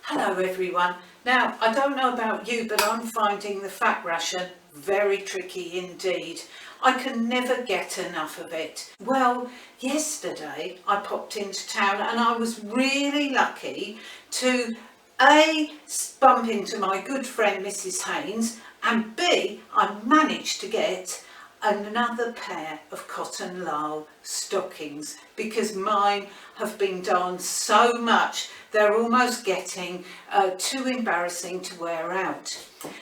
Hello everyone. Now, I don't know about you, but I'm finding the fat ration very tricky indeed. I can never get enough of it. Well, yesterday I popped into town and I was really lucky to A, bump into my good friend Mrs. Haynes, and B, I managed to get another pair of cotton lisle stockings because mine have been darned so much they're almost getting too embarrassing to wear out.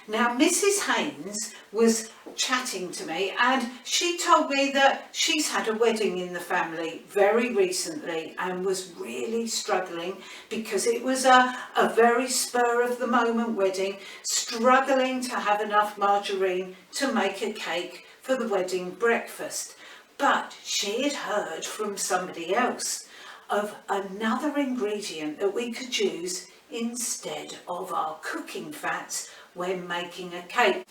Now Mrs. Haynes was chatting to me and she told me that she's had a wedding in the family very recently and was really struggling because it was a very spur of the moment wedding, struggling to have enough margarine to make a cake for the wedding breakfast. But she had heard from somebody else of another ingredient that we could use instead of our cooking fats when making a cake.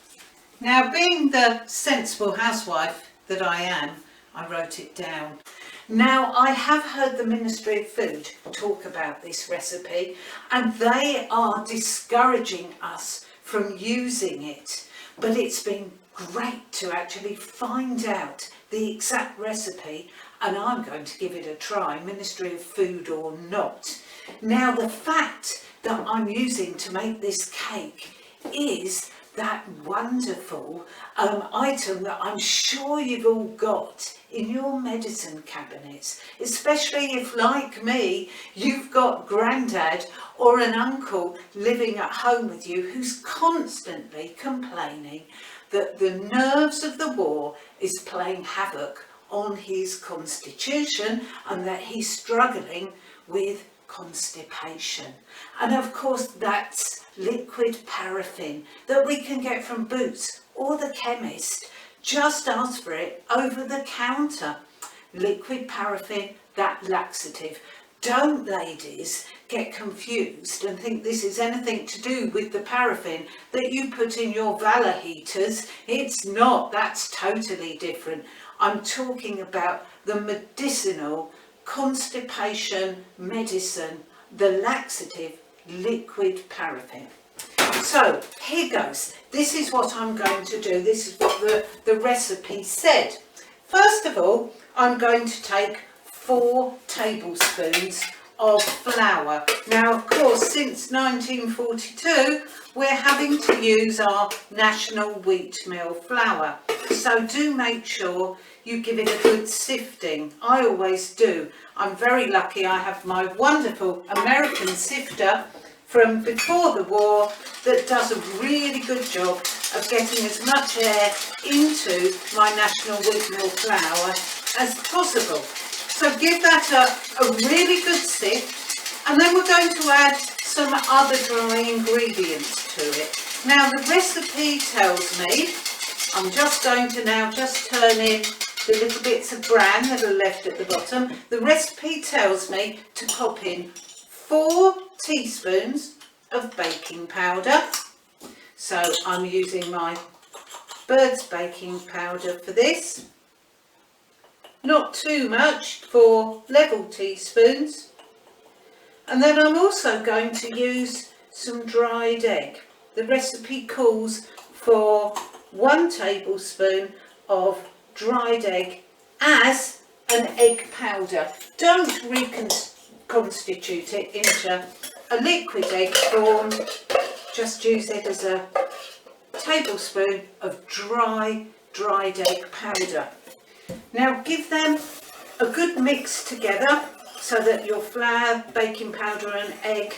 Now, being the sensible housewife that I am, I wrote it down. Now, I have heard the Ministry of Food talk about this recipe and they are discouraging us from using it, but it's been great to actually find out the exact recipe, and I'm going to give it a try, Ministry of Food or not. Now, the fat that I'm using to make this cake is that wonderful item that I'm sure you've all got in your medicine cabinets, especially if, like me, you've got granddad or an uncle living at home with you who's constantly complaining that the nerves of the war is playing havoc on his constitution and that he's struggling with constipation. And of course that's liquid paraffin that we can get from Boots or the chemist. Just ask for it over the counter. Liquid paraffin, that laxative. Don't, ladies, get confused and think this is anything to do with the paraffin that you put in your Valor heaters. It's not. That's totally different. I'm talking about the medicinal constipation medicine, the laxative liquid paraffin. So here goes. This is what I'm going to do. This is what the recipe said. First of all, I'm going to take 4 tablespoons of flour. Now, of course, since 1942, we're having to use our national wheat meal flour. So do make sure you give it a good sifting. I always do. I'm very lucky I have my wonderful American sifter from before the war that does a really good job of getting as much air into my national wheat meal flour as possible. So give that a really good sift, and then we're going to add some other dry ingredients to it. Now the recipe tells me, I'm just going to now just turn in the little bits of bran that are left at the bottom. The recipe tells me to pop in 4 teaspoons of baking powder. So I'm using my Bird's baking powder for this. Not too much, 4 level teaspoons. And then I'm also going to use some dried egg. The recipe calls for 1 tablespoon of dried egg as an egg powder. Don't reconstitute it into a liquid egg form. Just use it as a tablespoon of dried egg powder. Now give them a good mix together so that your flour, baking powder and egg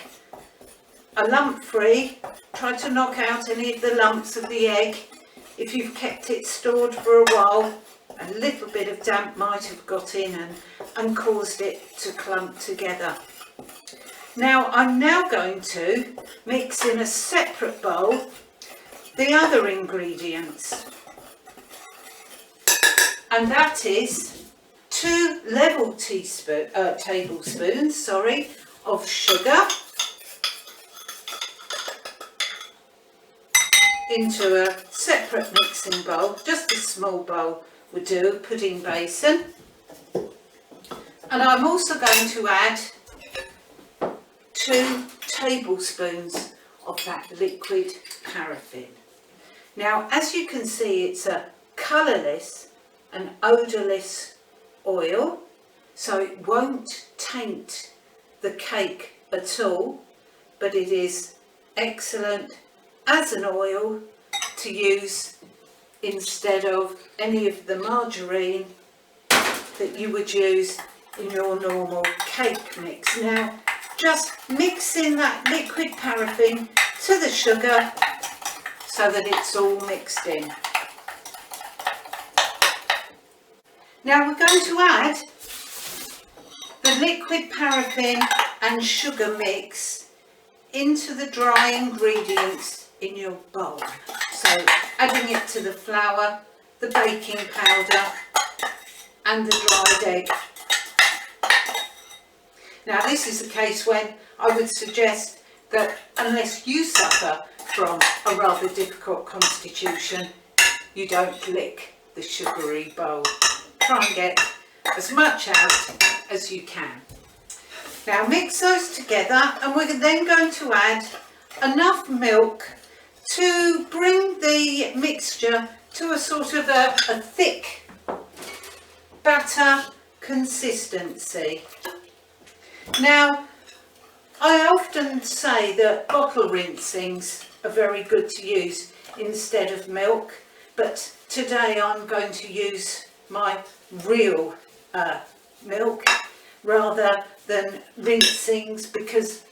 are lump free. Try to knock out any of the lumps of the egg. If you've kept it stored for a while, a little bit of damp might have got in and caused it to clump together. Now I'm now going to mix in a separate bowl the other ingredients. And that is 2 level tablespoons of sugar into a separate mixing bowl. Just a small bowl would do, a pudding basin. And I'm also going to add 2 tablespoons of that liquid paraffin. Now, as you can see, it's a colourless and odourless oil, so it won't taint the cake at all, but it is excellent as an oil to use instead of any of the margarine that you would use in your normal cake mix. Now, just mix in that liquid paraffin to the sugar so that it's all mixed in. Now we're going to add the liquid paraffin and sugar mix into the dry ingredients in your bowl. So adding it to the flour, the baking powder and the dried egg. Now this is a case when I would suggest that unless you suffer from a rather difficult constitution, you don't lick the sugary bowl. Try and get as much out as you can. Now mix those together, and we're then going to add enough milk to bring the mixture to a sort of a thick batter consistency. Now, I often say that bottle rinsings are very good to use instead of milk, but today I'm going to use my real milk rather than rinsings because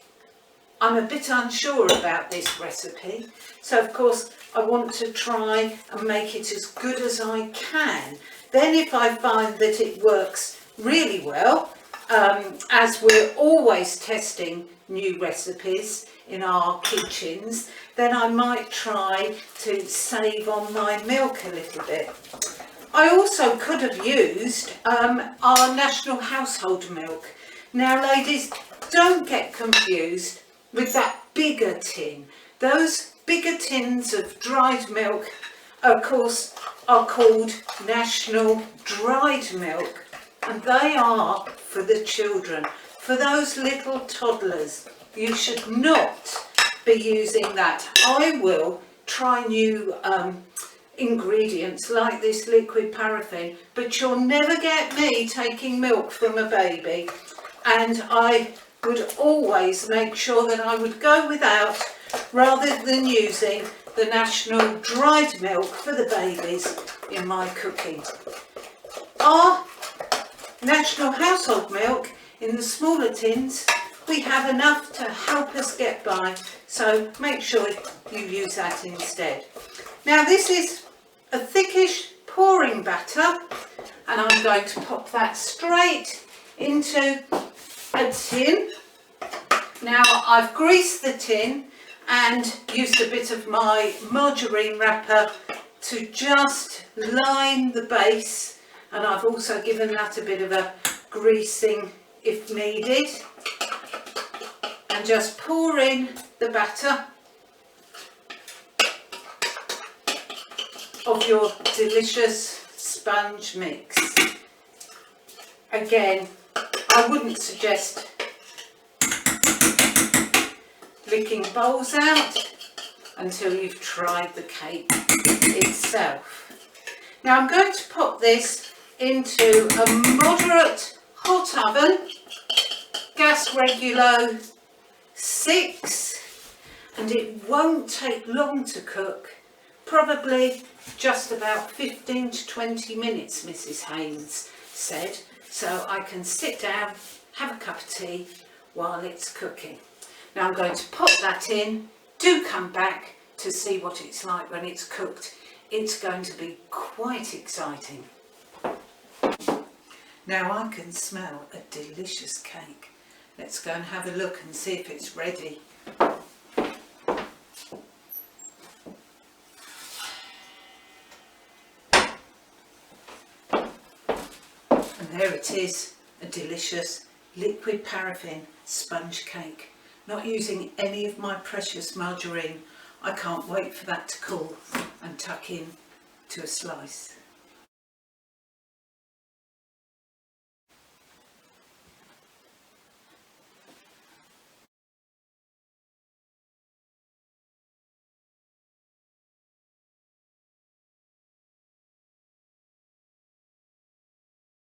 I'm a bit unsure about this recipe. So of course I want to try and make it as good as I can. Then if I find that it works really well, as we're always testing new recipes in our kitchens, then I might try to save on my milk a little bit. I also could have used our national household milk. Now ladies, don't get confused with that bigger tin. Those bigger tins of dried milk, of course, are called national dried milk, and they are for the children, for those little toddlers. You should not be using that. I will try new ingredients like this liquid paraffin, but you'll never get me taking milk from a baby, and I would always make sure that I would go without rather than using the national dried milk for the babies in my cooking. Our national household milk in the smaller tins, we have enough to help us get by, so make sure you use that instead. Now this is a thickish pouring batter, and I'm going to pop that straight into a tin. Now I've greased the tin and used a bit of my margarine wrapper to just line the base, and I've also given that a bit of a greasing if needed, and just pour in the batter of your delicious sponge mix. Again, I wouldn't suggest licking bowls out until you've tried the cake itself. Now I'm going to pop this into a moderate hot oven, gas regulo 6, and it won't take long to cook, probably just about 15 to 20 minutes, Mrs. Haynes said, so I can sit down, have a cup of tea while it's cooking. Now I'm going to pop that in. Do come back to see what it's like when it's cooked. It's going to be quite exciting. Now I can smell a delicious cake. Let's go and have a look and see if it's ready. And there it is, a delicious liquid paraffin sponge cake. Not using any of my precious margarine. I can't wait for that to cool and tuck in to a slice.